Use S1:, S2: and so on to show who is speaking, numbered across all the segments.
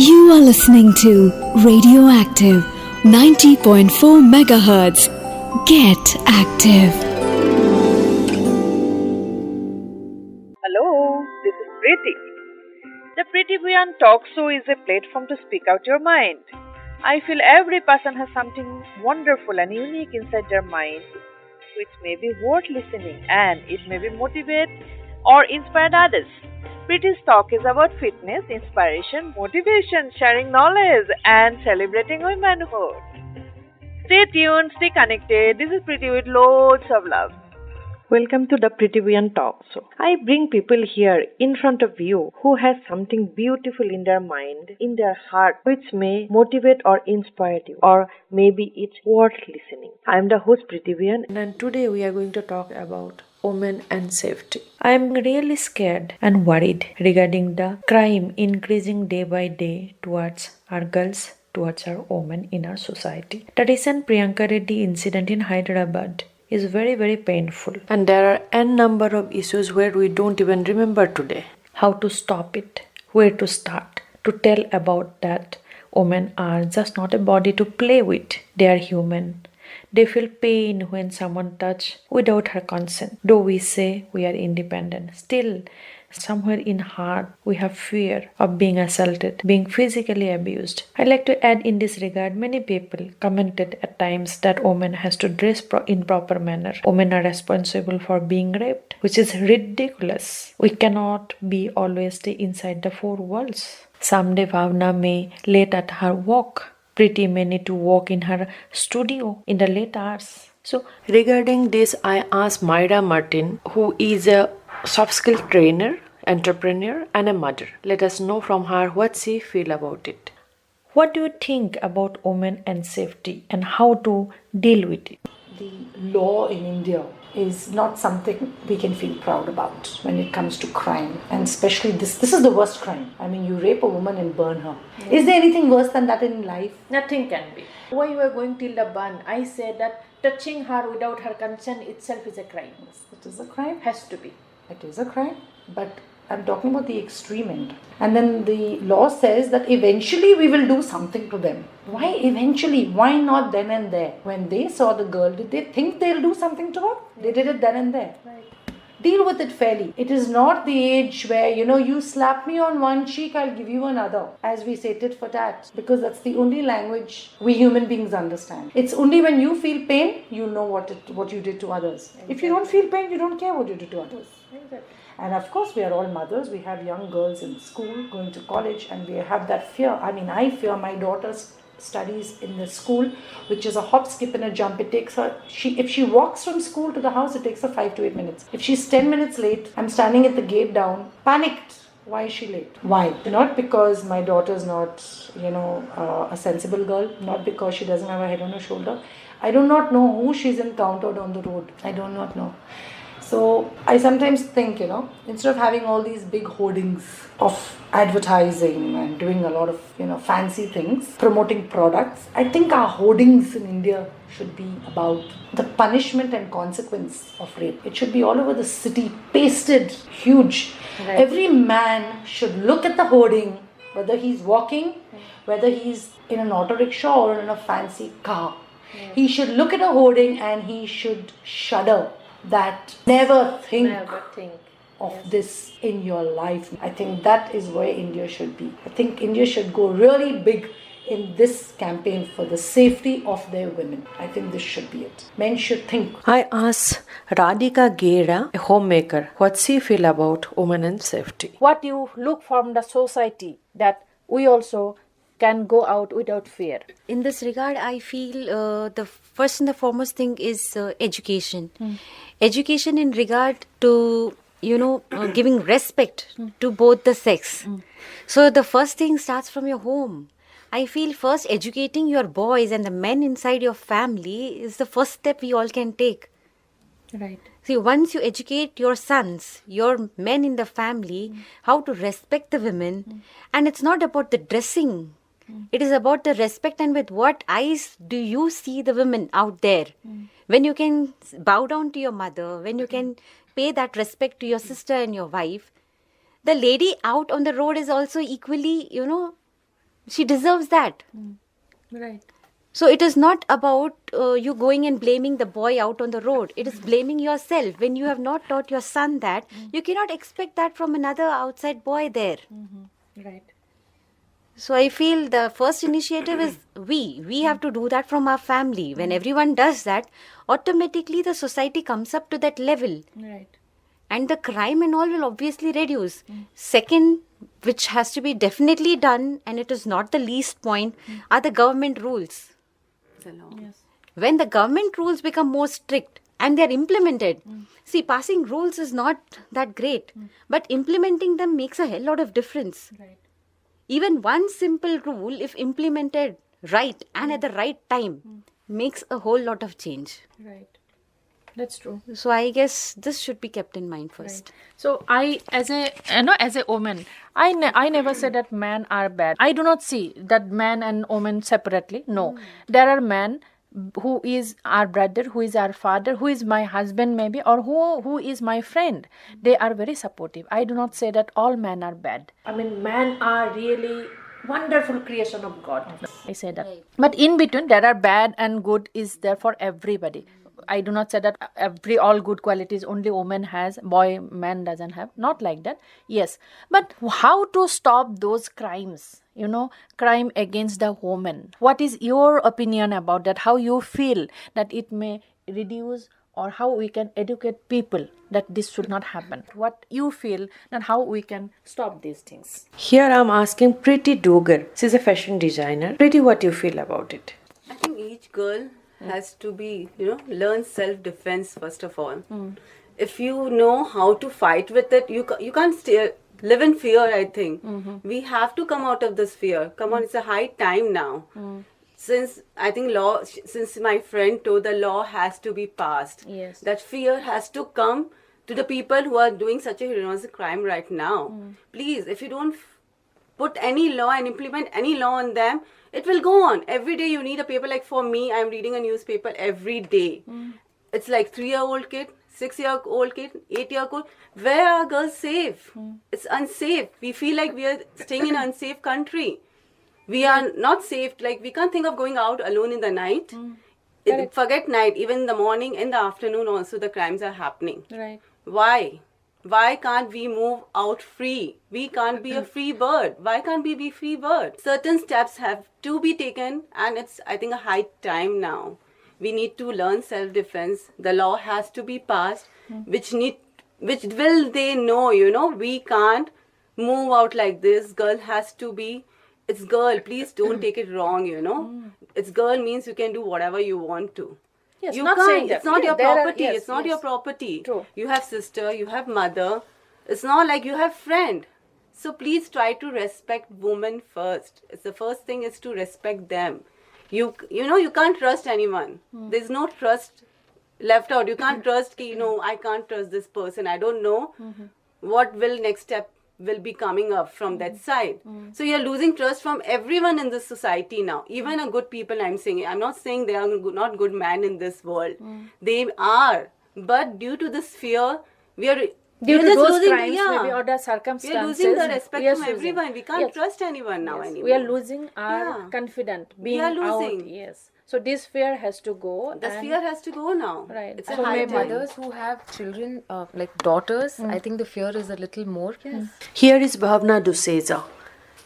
S1: You are listening to Radioactive 90.4 megahertz. Get active.
S2: Hello, this is Preeti. The Preeti Bhuyan Talk Show is a platform to speak out your mind. I feel every person has something wonderful and unique inside their mind which may be worth listening and it may be motivate or inspire others. Preeti's Talk is about fitness, inspiration, motivation, sharing knowledge and celebrating womanhood. Stay tuned, stay connected. This is Preeti with loads of love. Welcome to the Preeti Bhuyan Talk Show. I bring people here in front of you who has something beautiful in their mind, in their heart, which may motivate or inspire you, or maybe it's worth listening. I am the host Preeti Bhuyan, and today we are going to talk about women and safety. I am really scared and worried regarding the crime increasing day by day towards our girls, towards our women in our society. The recent Priyanka Reddy incident in Hyderabad is very, very painful. And there are n number of issues where we don't even remember today. How to stop it, where to start, to tell about that women are just not a body to play with. They are human. They feel pain when someone touch without her consent. Though we say we are independent, still somewhere in heart we have fear of being assaulted, being physically abused. I like to add in this regard, many people commented at times that women has to dress in proper manner. Women are responsible for being raped, which is ridiculous. We cannot be always stay inside the four walls. Someday Bhavna may late at her work. Preeti may need to work in her studio in the late hours. So regarding this, I asked Myra Martin, who is a soft skill trainer, entrepreneur and a mother. Let us know from her what she feel about it. What do you think about women and safety and how to deal with it?
S3: The law in India is not something we can feel proud about when it comes to crime, and especially this is the worst crime. I mean, you rape a woman and burn her. Yeah. Is there anything worse than that in life?
S4: Nothing can be. Why you are going till the burn? I say that touching her without her consent itself is a crime.
S3: Yes, it is a crime.
S4: Has to be.
S3: It is a crime, but I'm talking about the extreme end. And then the law says that eventually we will do something to them. Why eventually? Why not then and there? When they saw the girl, did they think they'll do something to her? They did it then and there.
S4: Right.
S3: Deal with it fairly. It is not the age where, you slap me on one cheek, I'll give you another. As we say, tit for tat. Because that's the only language we human beings understand. It's only when you feel pain, you know what you did to others. Exactly. If you don't feel pain, you don't care what you did to others.
S4: Exactly.
S3: And of course, we are all mothers. We have young girls in school, going to college, and we have that fear. I mean, I fear my daughter's studies in the school, which is a hop, skip and a jump. It takes her, if she walks from school to the house, it takes her 5 to 8 minutes. If she's 10 minutes late, I'm standing at the gate down, panicked. Why is she late? Why? Not because my daughter's not, a sensible girl, not because she doesn't have a head on her shoulder. I do not know who she's encountered on the road. I do not know. So I sometimes think, instead of having all these big hoardings of advertising and doing a lot of, fancy things, promoting products, I think our hoardings in India should be about the punishment and consequence of rape. It should be all over the city, pasted, huge. Right. Every man should look at the hoarding, whether he's walking, whether he's in an auto rickshaw or in a fancy car. Yeah. He should look at a hoarding and he should shudder. That never think of this in your life. I think that is where India should be. I think India should go really big in this campaign for the safety of their women. I think this should be it. Men should think.
S4: I asked Radhika Gere, a homemaker, what she feel about women and safety. What you look from the society that we also can go out without fear.
S5: In this regard, I feel the first and the foremost thing is education. Education in regard to, giving respect to both the sex. So the first thing starts from your home. I feel first educating your boys and the men inside your family is the first step we all can take.
S4: Right.
S5: See, once you educate your sons, your men in the family, how to respect the women, and it's not about the dressing. It is about the respect and with what eyes do you see the women out there. When you can bow down to your mother, when you can pay that respect to your sister and your wife, the lady out on the road is also equally, She deserves that.
S4: Right.
S5: So it is not about you going and blaming the boy out on the road. It is blaming yourself. When you have not taught your son that, you cannot expect that from another outside boy there.
S4: Right.
S5: So I feel the first initiative is we have to do that from our family. When everyone does that, automatically the society comes up to that level.
S4: Right.
S5: And the crime and all will obviously reduce. Second, which has to be definitely done, and it is not the least point, are the government rules.
S4: Yes.
S5: When the government rules become more strict and they are implemented, see, passing rules is not that great, but implementing them makes a hell lot of difference.
S4: Right.
S5: Even one simple rule, if implemented right and at the right time, makes a whole lot of change.
S4: Right. That's true.
S5: So I guess this should be kept in mind first.
S4: So I, as a woman, I never say that men are bad. I do not see that man and woman separately. No, there are men who is our brother, who is our father, who is my husband maybe, or who is my friend. They are very supportive. I do not say that all men are bad. I mean, men are really wonderful creation of God. I say that.
S5: Right.
S4: But in between, there are bad and good is there for everybody. I do not say that all good qualities only woman has, man doesn't have. Not like that. Yes. But how to stop those crimes? Crime against the woman. What is your opinion about that? How you feel that it may reduce, or how we can educate people that this should not happen? What you feel that how we can stop these things? Here I'm asking Preeti Dugar. She's a fashion designer. Preeti, what you feel about it?
S6: I think each girl has to be, learn self-defense first of all. If you know how to fight with it, you can't live in fear, I think. We have to come out of this fear. Come on, it's a high time now. Since my friend told, the law has to be passed.
S4: Yes.
S6: That fear has to come to the people who are doing such a heinous crime right now. Please, if you don't put any law and implement any law on them, it will go on. Every day you need a paper. Like for me, I'm reading a newspaper every day. It's like 3-year-old kid, 6-year-old kid, 8-year-old. Where are girls safe? It's unsafe. We feel like we are staying in an unsafe country. We are not safe. Like we can't think of going out alone in the night. Forget night. Even in the morning, in the afternoon also the crimes are happening.
S4: Right.
S6: Why? Why can't we move out free? We can't be a free bird. Why can't we be free bird? Certain steps have to be taken, and it's, I think, a high time now. We need to learn self-defense. The law has to be passed, which will they know, we can't move out like this. Girl has to be, it's girl, please don't take it wrong, It's girl means you can do whatever you want to.
S4: Yes,
S6: You
S4: not
S6: can't.
S4: saying that.
S6: It's not
S4: Yeah,
S6: your
S4: there are-
S6: property.
S4: yes,
S6: It's not
S4: yes.
S6: your property.
S4: True.
S6: You have sister, you have mother. It's not like you have friend. So please try to respect women first. It's the first thing is to respect them. You can't trust anyone. There's no trust left out. You can't trust, I can't trust this person. I don't know what will next step will be coming up from that side. So you're losing trust from everyone in this society now. Even a good people, I'm saying. I'm not saying they are not good men in this world. They are. But due to this fear, we're
S4: Due to
S6: just
S4: those
S6: losing,
S4: crimes, maybe, or the circumstances,
S6: we're losing the respect
S4: we are
S6: from
S4: losing.
S6: everyone. We can't
S4: Yes.
S6: trust anyone now
S4: Yes.
S6: anymore.
S4: We are losing our
S6: Yeah.
S4: confidence,
S6: We
S4: being
S6: are losing.
S4: out. Yes. So this fear has to go.
S6: The
S4: and-
S6: fear has to go now.
S4: Right.
S6: It's a
S7: For
S6: high
S7: my
S6: time.
S7: mothers who have children, like daughters, I think the fear is a little more.
S4: Here is Bhavna Duseja,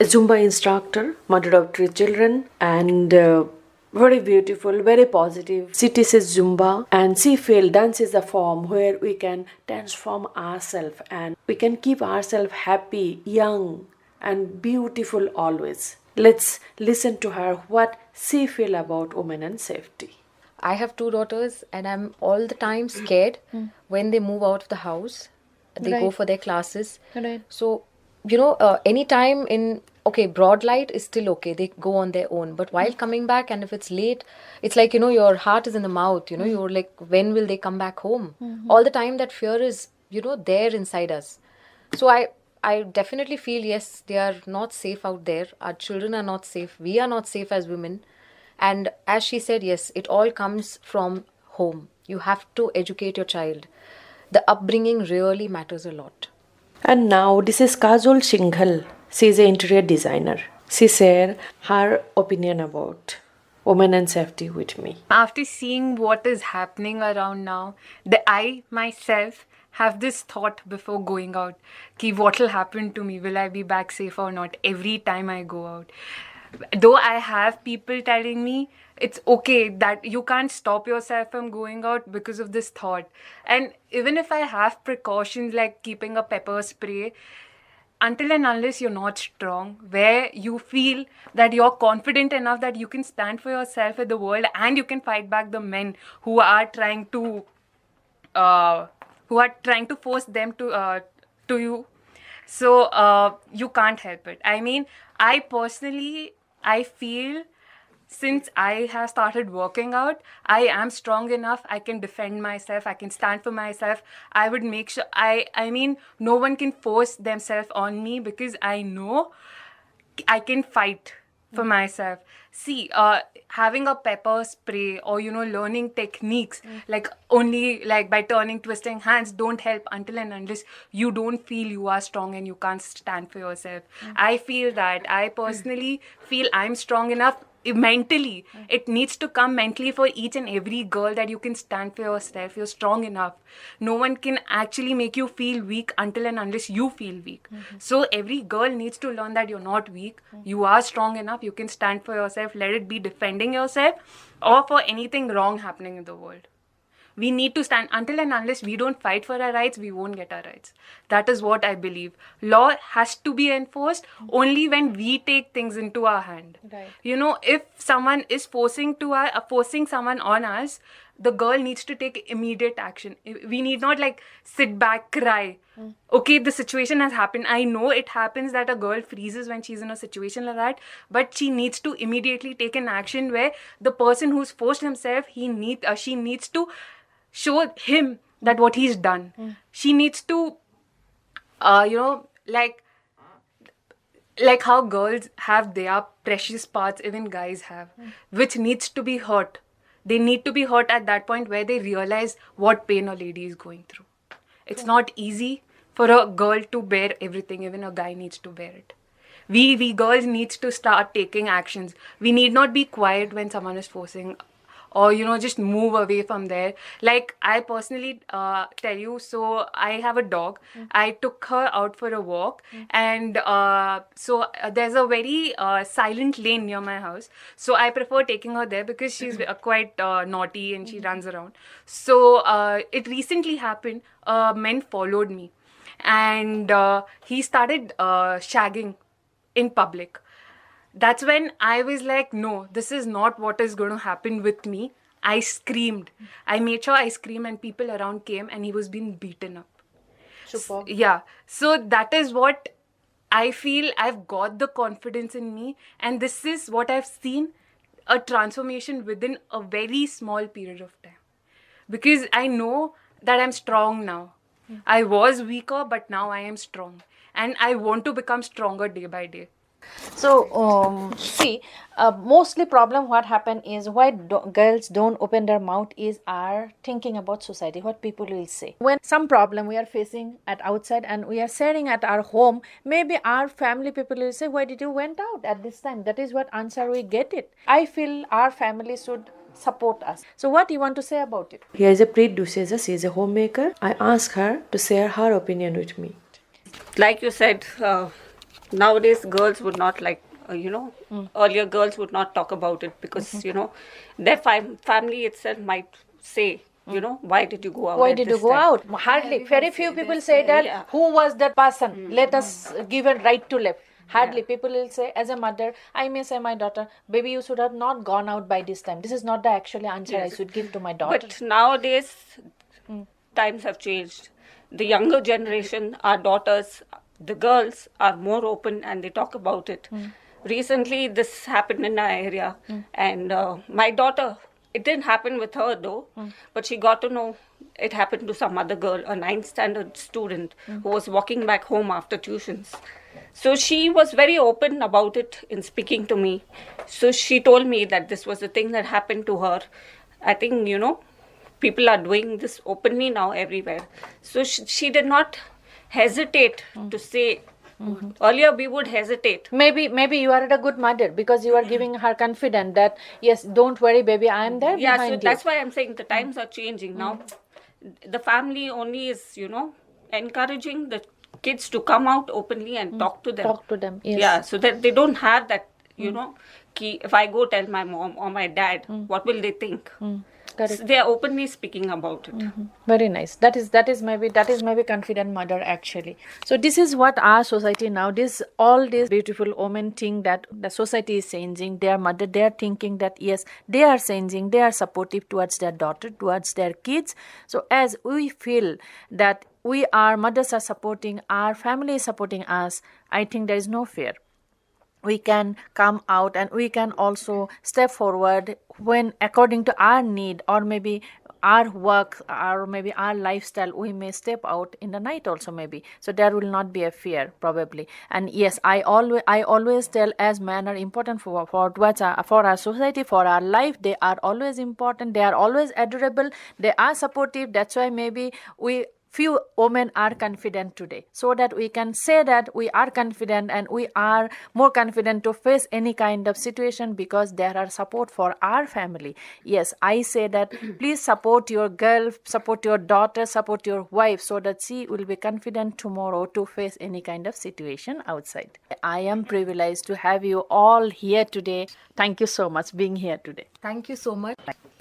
S4: a Zumba instructor, mother of 3 children, and very beautiful, very positive. She teaches Zumba, and she feels dance is a form where we can transform ourselves and we can keep ourselves happy, young, and beautiful always. Let's listen to her what she feel about women and safety.
S7: I have 2 daughters, and I'm all the time scared when they move out of the house. They go for their classes.
S4: Right.
S7: So, anytime in broad light is still okay. They go on their own. But while coming back, and if it's late, it's like, your heart is in the mouth. You're like, when will they come back home? All the time that fear is, there inside us. So I definitely feel, yes, they are not safe out there. Our children are not safe. We are not safe as women. And as she said, yes, it all comes from home. You have to educate your child. The upbringing really matters a lot.
S4: And now this is Kajol Singhal. She is an interior designer.
S8: she shared her opinion about women and safety with me.
S9: After seeing what is happening around now, I myself have this thought before going out, ki what will happen to me? Will I be back safe or not? Every time I go out. Though I have people telling me it's okay that you can't stop yourself from going out because of this thought. And even if I have precautions like keeping a pepper spray, until and unless you're not strong, where you feel that you're confident enough that you can stand for yourself in the world and you can fight back the men who are trying to force them to you, so you can't help it. I mean, I feel since I have started working out, I am strong enough. I can defend myself. I can stand for myself. I would make sure, I mean, no one can force themselves on me because I know I can fight for myself. See, having a pepper spray or, learning techniques, like only like by twisting hands don't help until and unless you don't feel you are strong and you can't stand for yourself. I feel that. I personally feel I'm strong enough mentally. It needs to come mentally for each and every girl that you can stand for yourself. You're strong enough. No one can actually make you feel weak until and unless you feel weak. So every girl needs to learn that you're not weak. You are strong enough. You can stand for yourself. Let it be defending yourself or for anything wrong happening in the world. We need to stand. Until and unless we don't fight for our rights, we won't get our rights. That is what I believe. Law has to be enforced only when we take things into our hand.
S4: Right.
S9: If someone is forcing someone on us, the girl needs to take immediate action. We need not like sit back, cry. Okay, the situation has happened. I know it happens that a girl freezes when she's in a situation like that, but she needs to immediately take an action where the person who's forced himself, she needs to show him that what he's done. She needs to, like how girls have their precious parts, even guys have, which needs to be hurt. They need to be hurt at that point where they realize what pain a lady is going through. It's not easy for a girl to bear everything. Even a guy needs to bear it. We girls need to start taking actions. We need not be quiet when someone is forcing, or just move away from there. Like I personally tell you, so I have a dog. I took her out for a walk, and so there's a very silent lane near my house, so I prefer taking her there because she's quite naughty and she runs around. So it recently happened, men followed me, and he started shagging in public. That's when I was like, no, this is not what is going to happen with me. I screamed. I made sure I screamed, and people around came, and he was being beaten up.
S4: Super.
S9: Yeah. So that is what I feel. I've got the confidence in me, and this is what I've seen, a transformation within a very small period of time. Because I know that I'm strong now. I was weaker, but now I am strong. And I want to become stronger day by day.
S4: So, see, mostly problem what happen is why girls don't open their mouth is our thinking about society, what people will say. When some problem we are facing at outside and we are sharing at our home, maybe our family people will say, why did you went out at this time? That is what answer we get it. I feel our family should support us. So what you want to say about it?
S8: Here is a Preet Duseja. She is a homemaker. I asked her to share her opinion with me.
S6: Like you said, nowadays girls would not like, earlier girls would not talk about it because, their family itself might say, why did you go out?
S4: Why did you go out? Hardly. Very few people say that,
S6: yeah.
S4: Who was that person? Let us give a right to live. Hardly. People will say, as a mother, I may say my daughter, baby, you should have not gone out by this time. This is not the actual answer I should give to my daughter.
S6: But nowadays, times have changed. The younger generation, our daughters, the girls are more open and they talk about it. Recently, this happened in our area, and my daughter, it didn't happen with her though, but she got to know it happened to some other girl, a 9th standard student who was walking back home after tuitions. So she was very open about it in speaking to me. So she told me that this was a thing that happened to her. I think, people are doing this openly now everywhere. So she did not hesitate to say
S10: Earlier we would hesitate.
S4: Maybe you are a good mother because you are giving her confidence that yes, don't worry, baby, I am there
S10: Yeah,
S4: behind
S10: so
S4: you.
S10: that's why I'm saying the times are changing now. The family only is, encouraging the kids to come out openly and talk to them.
S4: Talk to them. Yes.
S10: Yeah, so that they don't have that, if I go tell my mom or my dad, what will they think?
S4: Correct.
S10: So they are openly speaking about it.
S4: Very nice. That is maybe confident mother actually. So this is what our society now. All these beautiful women think that the society is changing. Their mother, they are thinking that yes, they are changing. They are supportive towards their daughter, towards their kids. So as we feel that our mothers are supporting, our family is supporting us, I think there is no fear. We can come out and we can also step forward when according to our need or maybe our work or maybe our lifestyle, we may step out in the night also maybe. So there will not be a fear probably. And yes, I always tell as men are important for our society, for our life. They are always important. They are always adorable. They are supportive. That's why maybe few women are confident today, so that we can say that we are confident and we are more confident to face any kind of situation because there are support for our family. Yes, I say that please support your girl, support your daughter, support your wife, so that she will be confident tomorrow to face any kind of situation outside. I am privileged to have you all here today. Thank you so much being here today.
S7: Thank you so much.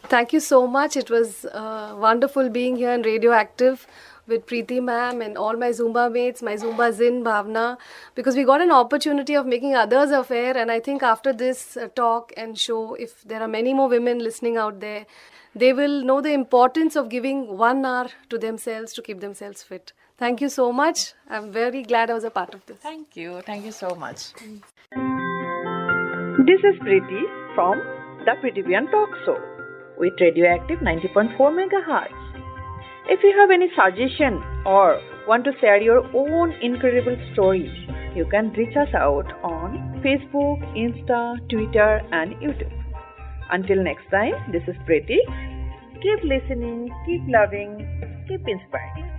S11: Thank you so much. It was wonderful being here in Radioactive with Preeti ma'am and all my Zumba mates, my Zumba Zin, Bhavna, because we got an opportunity of making others aware. And I think after this talk and show, if there are many more women listening out there, they will know the importance of giving 1 hour to themselves to keep themselves fit. Thank you so much. I'm very glad I was a part of this.
S4: Thank you. Thank you so much.
S2: This is Preeti from the Preeti Bhuyan Talk Show with Radioactive 90.4 MHz. If you have any suggestion or want to share your own incredible story, you can reach us out on Facebook, Insta, Twitter and YouTube. Until next time, this is Preeti. Keep listening, keep loving, keep inspiring.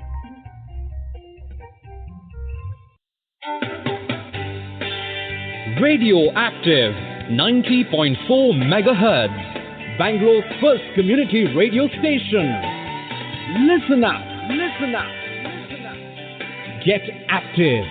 S12: Radioactive 90.4 MHz, Bangalore's first community radio station. Listen up, listen up, listen up. Get active.